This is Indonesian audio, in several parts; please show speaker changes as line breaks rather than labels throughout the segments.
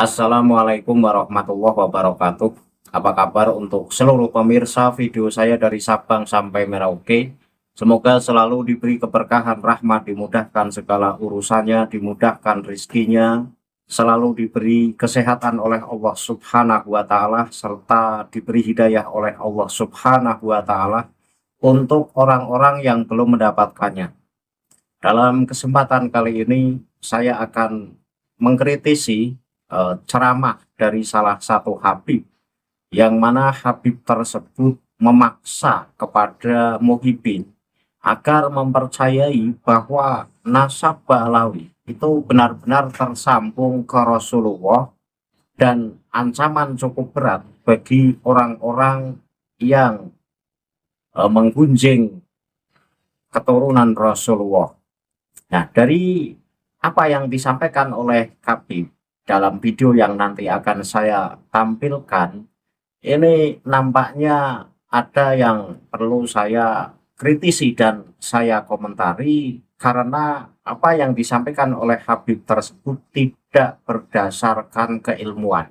Assalamualaikum warahmatullahi wabarakatuh. Apa kabar untuk seluruh pemirsa video saya dari Sabang sampai Merauke? Semoga selalu diberi keberkahan, rahmat, dimudahkan segala urusannya, dimudahkan rezekinya, selalu diberi kesehatan oleh Allah Subhanahu wa Ta'ala, serta diberi hidayah oleh Allah Subhanahu wa Ta'ala untuk orang-orang yang belum mendapatkannya. Dalam kesempatan kali ini, saya akan mengkritisi ceramah dari salah satu Habib, yang mana Habib tersebut memaksa kepada Muhyiddin agar mempercayai bahwa nasab Ba'alawi itu benar-benar tersambung ke Rasulullah dan ancaman cukup berat bagi orang-orang yang menggunjing keturunan Rasulullah. Nah, dari apa yang disampaikan oleh Habib dalam video yang nanti akan saya tampilkan, ini nampaknya ada yang perlu saya kritisi dan saya komentari, karena apa yang disampaikan oleh Habib tersebut tidak berdasarkan keilmuan.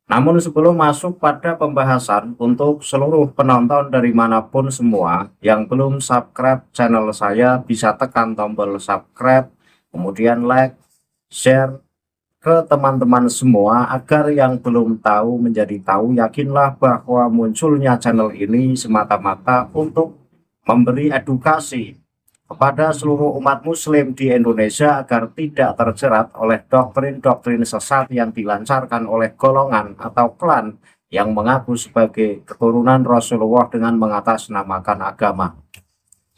Namun sebelum masuk pada pembahasan, untuk seluruh penonton dari manapun semua yang belum subscribe channel saya, bisa tekan tombol subscribe, kemudian like, share ke teman-teman semua, agar yang belum tahu menjadi tahu. Yakinlah bahwa munculnya channel ini semata-mata untuk memberi edukasi kepada seluruh umat muslim di Indonesia agar tidak terjerat oleh doktrin-doktrin sesat yang dilancarkan oleh golongan atau klan yang mengaku sebagai keturunan Rasulullah dengan mengatasnamakan agama.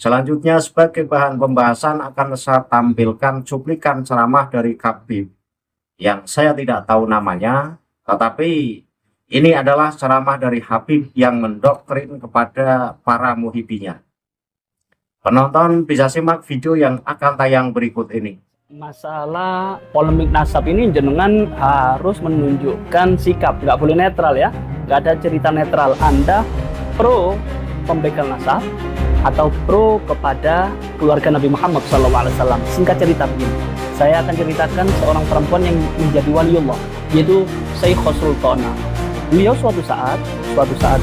Selanjutnya, sebagai bahan pembahasan akan saya tampilkan cuplikan ceramah dari Habib yang saya tidak tahu namanya, tetapi ini adalah ceramah dari Habib yang mendoktrin kepada para muhibbinya. Penonton bisa simak video yang akan tayang berikut ini.
Masalah polemik nasab ini, jenengan harus menunjukkan sikap, nggak boleh netral ya, nggak ada cerita netral. Anda pro pembegal nasab atau pro kepada keluarga Nabi Muhammad SAW. Singkat cerita begini, saya akan ceritakan seorang perempuan yang menjadi waliullah, yaitu Sayyidah Sultana. Beliau suatu saat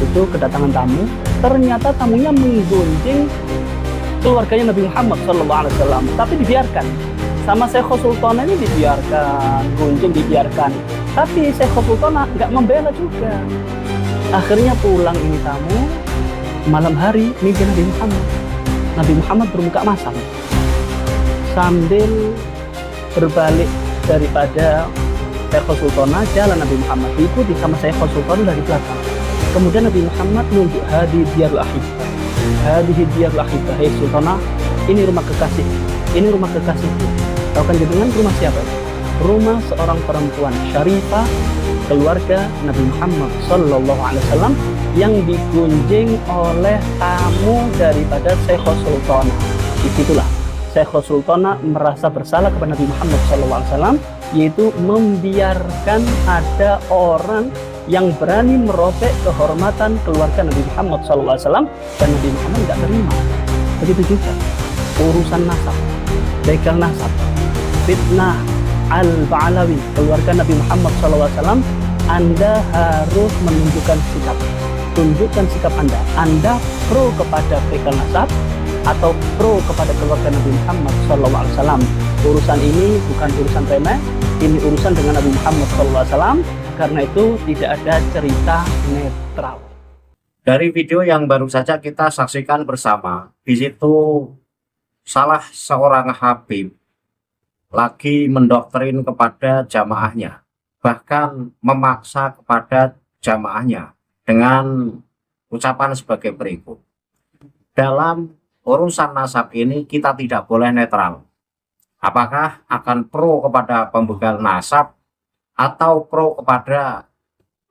itu kedatangan tamu, ternyata tamunya menggunjing keluarganya Nabi Muhammad SAW, tapi dibiarkan sama Sayyidah Sultana ini, dibiarkan gunjing, dibiarkan, tapi Sayyidah Sultana nggak membela juga. Akhirnya pulang ini tamu, malam hari mimpi Nabi Muhammad bermuka masam sambil berbalik daripada Sayyidah Sultana, jalan Nabi Muhammad diikuti sama Sayyidah Sultana dari belakang. Kemudian Nabi Muhammad menunjuk hadi diyarul akhibah, hadihi diyarul akhibah, hei Sultana, ini rumah kekasih, ini rumah kekasihku. Tahu kan jenengan rumah siapa? Rumah seorang perempuan syarifah, keluarga Nabi Muhammad SAW, yang digunjing oleh tamu daripada Sayyidah Sultana. Disitulah Sayyidah Sultana merasa bersalah kepada Nabi Muhammad SAW, yaitu membiarkan ada orang yang berani merobek kehormatan keluarga Nabi Muhammad SAW, dan Nabi Muhammad tidak terima. Begitu juga urusan nasab, begal nasab, fitnah al-Ba'alawi, keluarga Nabi Muhammad SAW. Anda harus menunjukkan sikap, tunjukkan sikap Anda. Anda pro kepada begal nasab atau pro kepada keluarga Nabi Muhammad SAW. Urusan ini bukan urusan remeh, ini urusan dengan Nabi Muhammad SAW. Karena itu tidak ada cerita netral.
Dari video yang baru saja kita saksikan bersama, di situ salah seorang Habib lagi mendoktrin kepada jamaahnya, bahkan memaksa kepada jamaahnya dengan ucapan sebagai berikut. Dalam urusan nasab ini kita tidak boleh netral. Apakah akan pro kepada pembegal nasab atau pro kepada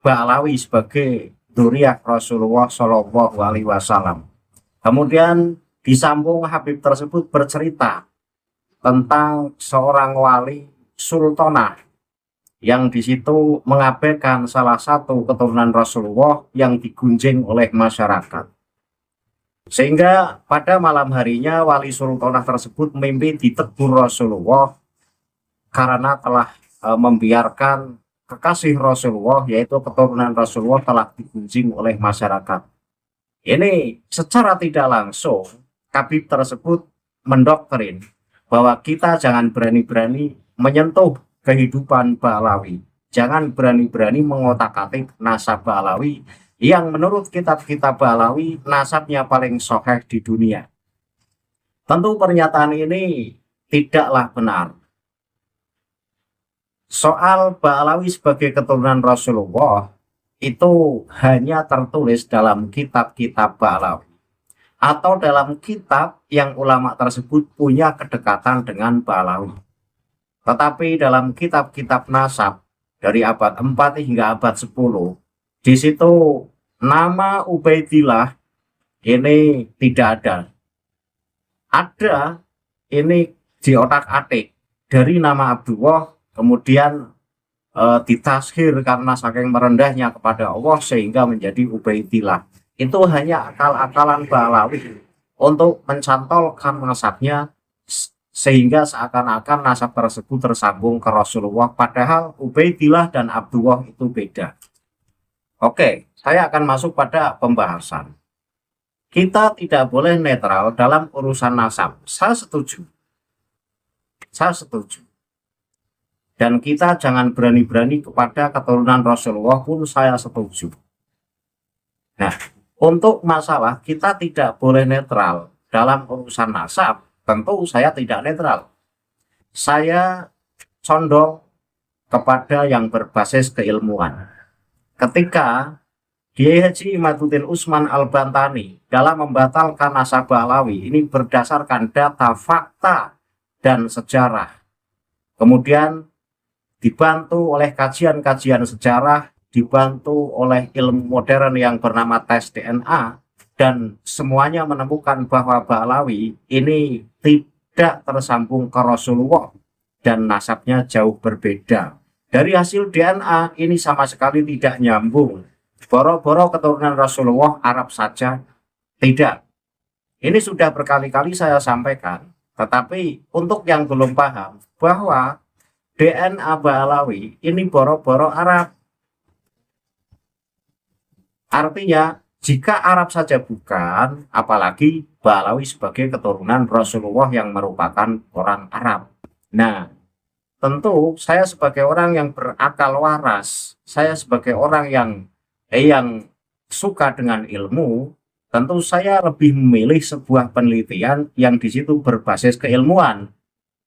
Ba'alawi sebagai dzurriyyah Rasulullah SAW. Kemudian disambung, Habib tersebut bercerita tentang seorang wali sultanah yang di situ mengabaikan salah satu keturunan Rasulullah yang digunjing oleh masyarakat. Sehingga pada malam harinya wali sultanah tersebut mimpi ditegur Rasulullah karena telah membiarkan kekasih Rasulullah, yaitu keturunan Rasulullah, telah digunjing oleh masyarakat. Ini secara tidak langsung Habib tersebut mendoktrin bahwa kita jangan berani-berani menyentuh kehidupan Ba'alawi, jangan berani-berani mengotak-atik nasab Ba'alawi yang menurut kitab-kitab Ba'alawi nasabnya paling sahih di dunia. Tentu pernyataan ini tidaklah benar. Soal Ba'alawi sebagai keturunan Rasulullah itu hanya tertulis dalam kitab-kitab Ba'alawi atau dalam kitab yang ulama tersebut punya kedekatan dengan Ba'alawi. Tetapi dalam kitab-kitab nasab dari abad 4 hingga abad 10, di situ nama Ubaidillah ini tidak ada. Ada ini diotak-atik dari nama Abdullah, kemudian ditashir karena saking merendahnya kepada Allah sehingga menjadi Ubaidillah. Itu hanya akal-akalan Ba'alawi untuk mencantolkan nasabnya sehingga seakan-akan nasab tersebut tersambung ke Rasulullah, padahal Ubaidillah dan Abdullah itu beda. Oke, saya akan masuk pada pembahasan. Kita tidak boleh netral dalam urusan nasab. Saya setuju. Dan kita jangan berani-berani kepada keturunan Rasulullah pun saya setuju. Nah, untuk masalah kita tidak boleh netral dalam urusan nasab, tentu saya tidak netral. Saya condong kepada yang berbasis keilmuan. Ketika Kiai Haji Imaduddin Usman Al-Bantani dalam membatalkan nasab Ba'alawi ini berdasarkan data, fakta, dan sejarah. Kemudian dibantu oleh kajian-kajian sejarah, dibantu oleh ilmu modern yang bernama tes DNA, dan semuanya menemukan bahwa Ba'alawi ini tidak tersambung ke Rasulullah dan nasabnya jauh berbeda. Dari hasil DNA ini sama sekali tidak nyambung. Boro-boro keturunan Rasulullah Arab saja, tidak. Ini sudah berkali-kali saya sampaikan, tetapi untuk yang belum paham bahwa DNA Ba'alawi ini boro-boro Arab. Artinya jika Arab saja bukan, apalagi Ba'alawi sebagai keturunan Rasulullah yang merupakan orang Arab. Nah, tentu saya sebagai orang yang berakal waras, saya sebagai orang yang suka dengan ilmu, tentu saya lebih memilih sebuah penelitian yang di situ berbasis keilmuan.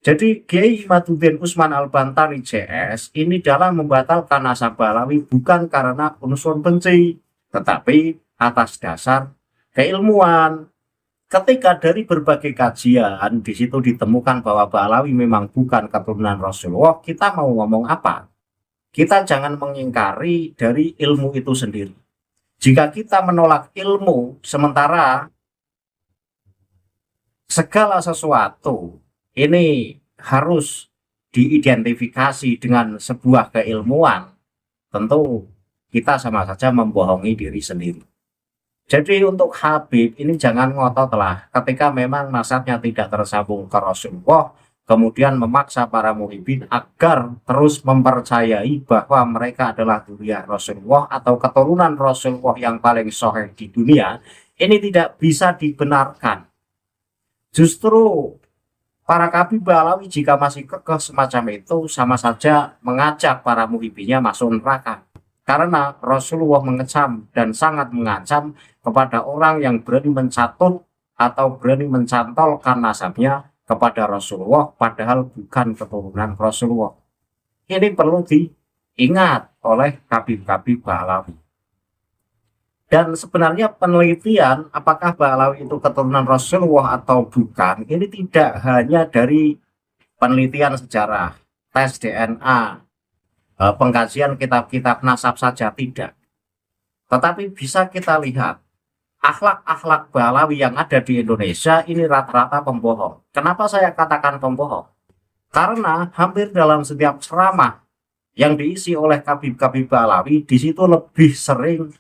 Jadi Kiai Imaduddin Usman Al-Bantani CS ini dalam membatalkan nasab Ba'alawi bukan karena unsur benci, tetapi atas dasar keilmuan. Ketika dari berbagai kajian di situ ditemukan bahwa Ba'alawi memang bukan keturunan Rasulullah, kita mau ngomong apa? Kita jangan mengingkari dari ilmu itu sendiri. Jika kita menolak ilmu, sementara segala sesuatu ini harus diidentifikasi dengan sebuah keilmuan, tentu kita sama saja membohongi diri sendiri. Jadi untuk Habib ini jangan ngotot lah, ketika memang nasabnya tidak tersambung ke Rasulullah, kemudian memaksa para muhibin agar terus mempercayai bahwa mereka adalah dzurriyyah Rasulullah atau keturunan Rasulullah yang paling sahih di dunia. Ini tidak bisa dibenarkan. Justru para kabir Ba'alawi jika masih kekeh semacam itu sama saja mengajak para muhibinnya masuk neraka. Karena Rasulullah mengecam dan sangat mengancam kepada orang yang berani mencatut atau berani mencantolkan nasabnya kepada Rasulullah padahal bukan keturunan Rasulullah. Ini perlu diingat oleh kabir-kabir Ba'alawi. Dan sebenarnya penelitian apakah Ba'alawi itu keturunan Rasulullah atau bukan, ini tidak hanya dari penelitian sejarah, tes DNA, pengkajian kitab-kitab nasab saja, tidak. Tetapi bisa kita lihat akhlak-akhlak Ba'alawi yang ada di Indonesia ini rata-rata pembohong. Kenapa saya katakan pembohong? Karena hampir dalam setiap ceramah yang diisi oleh kabir-kabir Ba'alawi, di situ lebih sering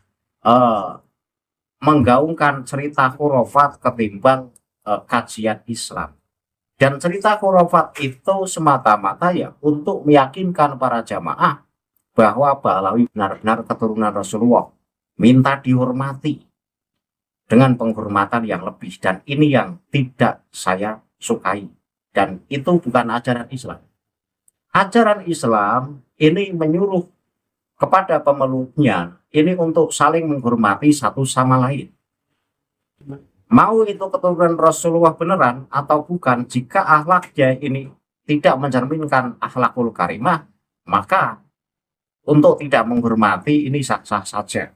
menggaungkan cerita khurafat ketimbang kajian Islam. Dan cerita khurafat itu semata-mata ya untuk meyakinkan para jamaah bahwa Ba'alawi benar-benar keturunan Rasulullah, minta dihormati dengan penghormatan yang lebih, dan ini yang tidak saya sukai, dan itu bukan ajaran Islam. Ajaran Islam ini menyuruh kepada pemeluknya ini untuk saling menghormati satu sama lain. Mau itu keturunan Rasulullah beneran atau bukan, jika akhlaknya ini tidak mencerminkan akhlakul karimah, maka untuk tidak menghormati ini sah-sah saja.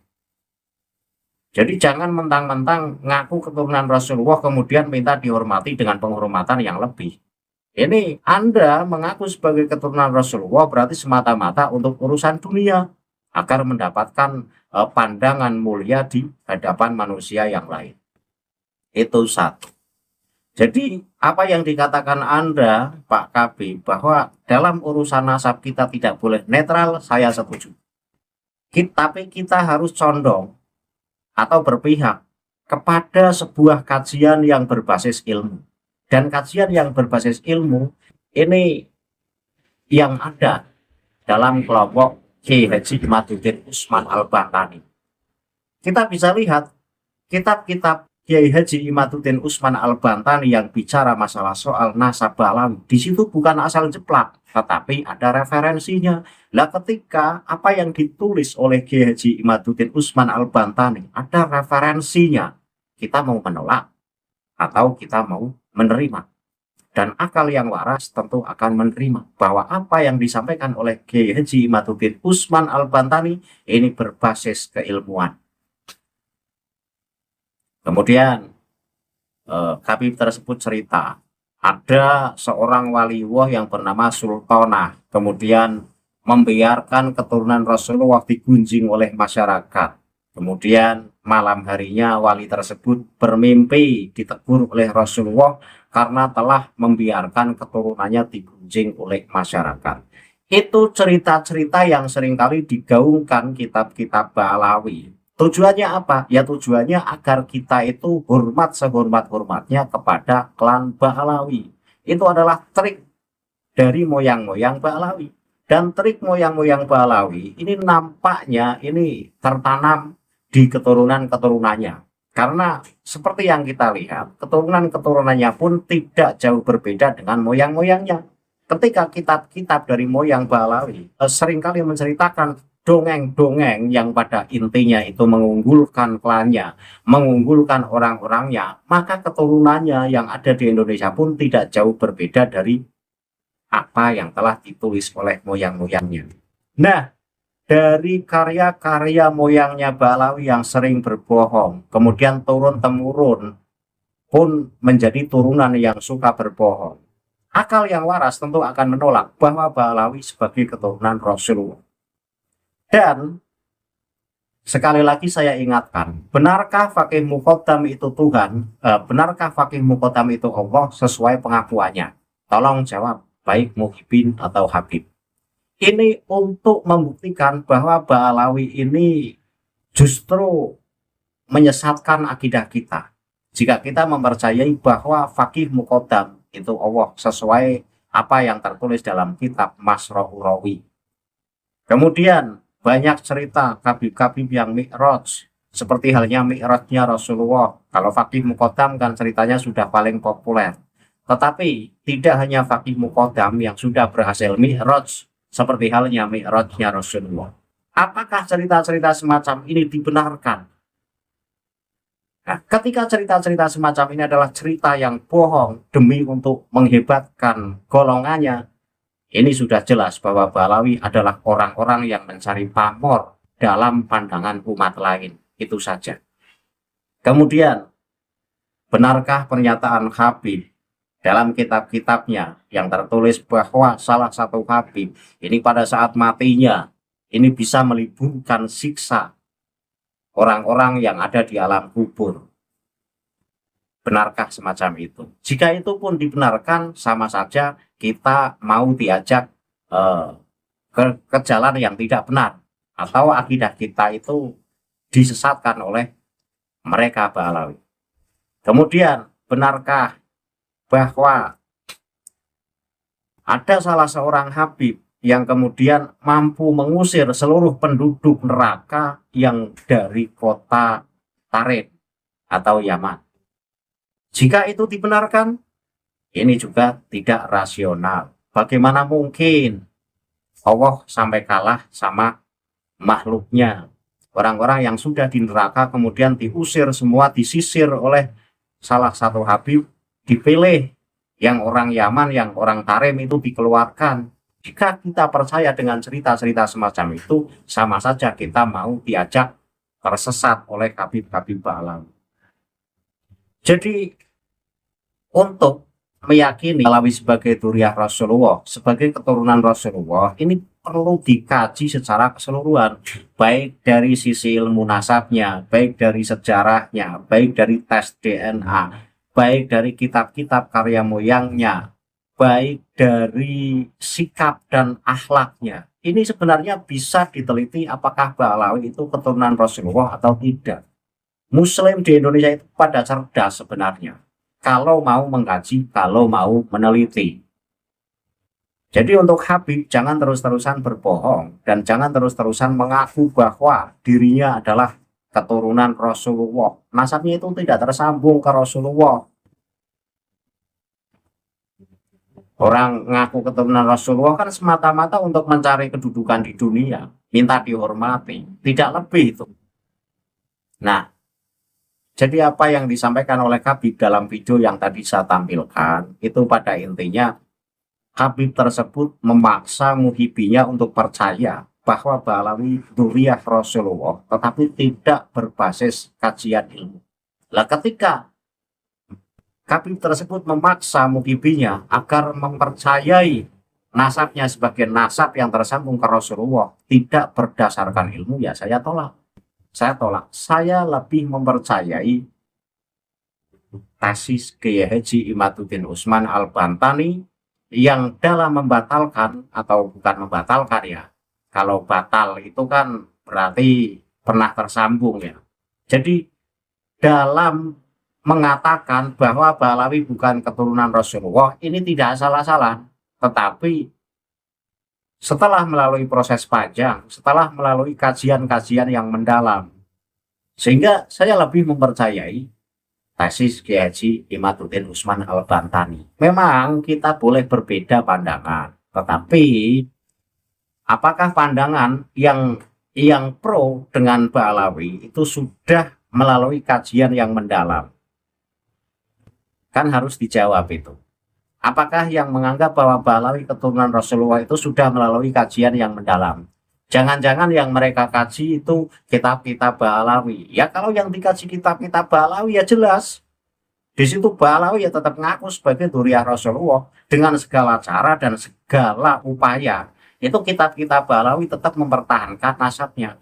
Jadi jangan mentang-mentang ngaku keturunan Rasulullah kemudian minta dihormati dengan penghormatan yang lebih. Ini Anda mengaku sebagai keturunan Rasulullah berarti semata-mata untuk urusan dunia, agar mendapatkan pandangan mulia di hadapan manusia yang lain. Itu satu. Jadi apa yang dikatakan Anda, Pak KB, bahwa dalam urusan nasab kita tidak boleh netral, saya setuju. Tapi kita harus condong atau berpihak kepada sebuah kajian yang berbasis ilmu. Dan kajian yang berbasis ilmu ini yang ada dalam kelompok Kiai Haji Imaduddin Usman Al-Bantani. Kita bisa lihat kitab-kitab Kiai Haji Imaduddin Usman Al-Bantani yang bicara masalah soal nasab Ba'alawi. Di situ bukan asal jeplak, tetapi ada referensinya. Lah ketika apa yang ditulis oleh Kiai Haji Imaduddin Usman Al-Bantani ada referensinya, kita mau menolak atau kita mau menerima. Dan akal yang waras tentu akan menerima bahwa apa yang disampaikan oleh Kiai Haji Imaduddin Usman Al-Bantani ini berbasis keilmuan. Kemudian Habib tersebut cerita ada seorang waliullah yang bernama Sultanah, kemudian membiarkan keturunan Rasulullah digunjing oleh masyarakat. Kemudian malam harinya wali tersebut bermimpi ditegur oleh Rasulullah karena telah membiarkan keturunannya digunjing oleh masyarakat. Itu cerita-cerita yang seringkali digaungkan kitab-kitab Ba'alawi. Tujuannya apa? Ya tujuannya agar kita itu hormat sehormat-hormatnya kepada klan Ba'alawi. Itu adalah trik dari moyang-moyang Ba'alawi. Dan trik moyang-moyang Ba'alawi ini nampaknya ini tertanam di keturunan-keturunannya. Karena seperti yang kita lihat, keturunan-keturunannya pun tidak jauh berbeda dengan moyang-moyangnya. Ketika kitab-kitab dari moyang Ba'alawi seringkali menceritakan dongeng-dongeng yang pada intinya itu mengunggulkan klannya, mengunggulkan orang-orangnya, maka keturunannya yang ada di Indonesia pun tidak jauh berbeda dari apa yang telah ditulis oleh moyang-moyangnya. Nah, dari karya-karya moyangnya Ba'alawi yang sering berbohong, kemudian turun-temurun pun menjadi turunan yang suka berbohong. Akal yang waras tentu akan menolak bahwa Ba'alawi sebagai keturunan Rasulullah. Dan sekali lagi saya ingatkan, benarkah Faqih Muqaddam itu Tuhan? Benarkah Faqih Muqaddam itu Allah sesuai pengakuannya? Tolong jawab, baik Muhibin atau Habib. Ini untuk membuktikan bahwa Ba'alawi ini justru menyesatkan akidah kita. Jika kita mempercayai bahwa Faqih Muqaddam itu Allah sesuai apa yang tertulis dalam kitab Masro'u Rawi. Kemudian banyak cerita kabib-kabib yang mi'raj, seperti halnya mi'rajnya Rasulullah. Kalau Faqih Muqaddam kan ceritanya sudah paling populer. Tetapi tidak hanya Faqih Muqaddam yang sudah berhasil mi'raj, seperti halnya mi'rajnya Rasulullah. Apakah cerita-cerita semacam ini dibenarkan? Nah, ketika cerita-cerita semacam ini adalah cerita yang bohong demi untuk menghebatkan golongannya, ini sudah jelas bahwa Ba'alawi adalah orang-orang yang mencari pamor dalam pandangan umat lain. Itu saja. Kemudian, benarkah pernyataan Habib dalam kitab-kitabnya yang tertulis bahwa salah satu Habib ini pada saat matinya ini bisa meliburkan siksa orang-orang yang ada di alam kubur? Benarkah semacam itu? Jika itu pun dibenarkan, sama saja kita mau diajak ke jalan yang tidak benar, atau akidah kita itu disesatkan oleh mereka Ba'alawi. Kemudian, benarkah bahwa ada salah seorang Habib yang kemudian mampu mengusir seluruh penduduk neraka yang dari kota Tarim atau Yaman. Jika itu dibenarkan, ini juga tidak rasional. Bagaimana mungkin Allah sampai kalah sama makhluknya? Orang-orang yang sudah di neraka kemudian diusir semua, disisir oleh salah satu Habib, dipilih yang orang Yaman, yang orang Tarim itu dikeluarkan. Jika kita percaya dengan cerita-cerita semacam itu, sama saja kita mau diajak tersesat oleh Habib-Habib Ba'alawi. Jadi untuk meyakini Ba'alawi sebagai dzurriyyah Rasulullah, sebagai keturunan Rasulullah, ini perlu dikaji secara keseluruhan, baik dari sisi ilmu nasabnya, baik dari sejarahnya, baik dari tes DNA, baik dari kitab-kitab karya moyangnya, baik dari sikap dan akhlaknya. Ini sebenarnya bisa diteliti apakah Ba'alawi itu keturunan Rasulullah atau tidak. Muslim di Indonesia itu pada cerdas sebenarnya, kalau mau mengkaji, kalau mau meneliti. Jadi untuk Habib, jangan terus-terusan berbohong dan jangan terus-terusan mengaku bahwa dirinya adalah keturunan Rasulullah. Nasabnya itu tidak tersambung ke Rasulullah. Orang ngaku keturunan Rasulullah kan semata-mata untuk mencari kedudukan di dunia, minta dihormati, tidak lebih itu. Nah, jadi apa yang disampaikan oleh Habib dalam video yang tadi saya tampilkan, itu pada intinya Habib tersebut memaksa muhibinya untuk percaya bahwa Ba'alawi dzurriyyah Rasulullah, tetapi tidak berbasis kajian ilmu. Lah ketika Habib tersebut memaksa muhibinya agar mempercayai nasabnya sebagai nasab yang tersambung ke Rasulullah, tidak berdasarkan ilmu, ya saya tolak. Saya tolak. Saya lebih mempercayai tesis Kiai Haji Imaduddin Utsman Al-Bantani yang dalam membatalkan, atau bukan membatalkan ya, kalau batal itu kan berarti pernah tersambung ya. Jadi dalam mengatakan bahwa Ba'alawi bukan keturunan Rasulullah, ini tidak salah-salah, tetapi setelah melalui proses panjang, setelah melalui kajian-kajian yang mendalam, sehingga saya lebih mempercayai tesis Kiai Haji Imaduddin Utsman Al-Bantani. Memang kita boleh berbeda pandangan, tetapi apakah pandangan yang pro dengan Ba'alawi itu sudah melalui kajian yang mendalam? Kan harus dijawab itu. Apakah yang menganggap bahwa Ba'alawi keturunan Rasulullah itu sudah melalui kajian yang mendalam? Jangan-jangan yang mereka kaji itu kitab-kitab Ba'alawi. Ya kalau yang dikaji kitab-kitab Ba'alawi ya jelas. Di situ Ba'alawi ya tetap ngaku sebagai dzurriyyah Rasulullah dengan segala cara dan segala upaya. Itu kitab-kitab Ba'alawi tetap mempertahankan nasabnya.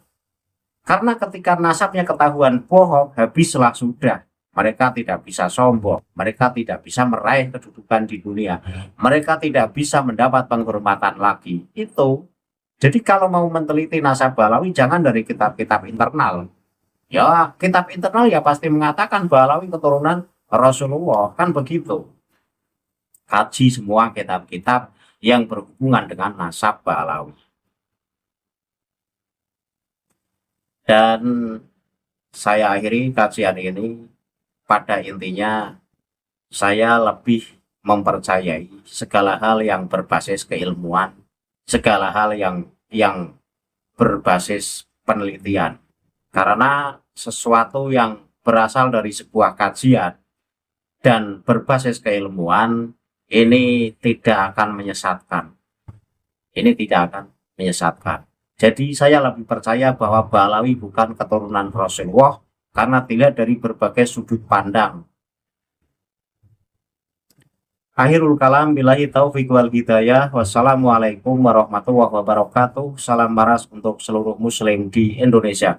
Karena ketika nasabnya ketahuan bohong, habislah sudah. Mereka tidak bisa sombong, mereka tidak bisa meraih kedudukan di dunia, mereka tidak bisa mendapat penghormatan lagi. Itu. Jadi kalau mau meneliti nasab Ba'alawi jangan dari kitab-kitab internal. Ya, kitab internal ya pasti mengatakan Ba'alawi keturunan Rasulullah, kan begitu. Kaji semua kitab-kitab yang berhubungan dengan nasab Ba'alawi. Dan saya akhiri kajian ini, pada intinya saya lebih mempercayai segala hal yang berbasis keilmuan, segala hal yang berbasis penelitian, karena sesuatu yang berasal dari sebuah kajian dan berbasis keilmuan ini tidak akan menyesatkan, jadi saya lebih percaya bahwa Ba'alawi bukan keturunan Rasulullah karena dilihat dari berbagai sudut pandang. Akhirul kalam, billahi taufiq wal hidayah. Wassalamualaikum warahmatullahi wabarakatuh. Salam waras untuk seluruh muslim di Indonesia.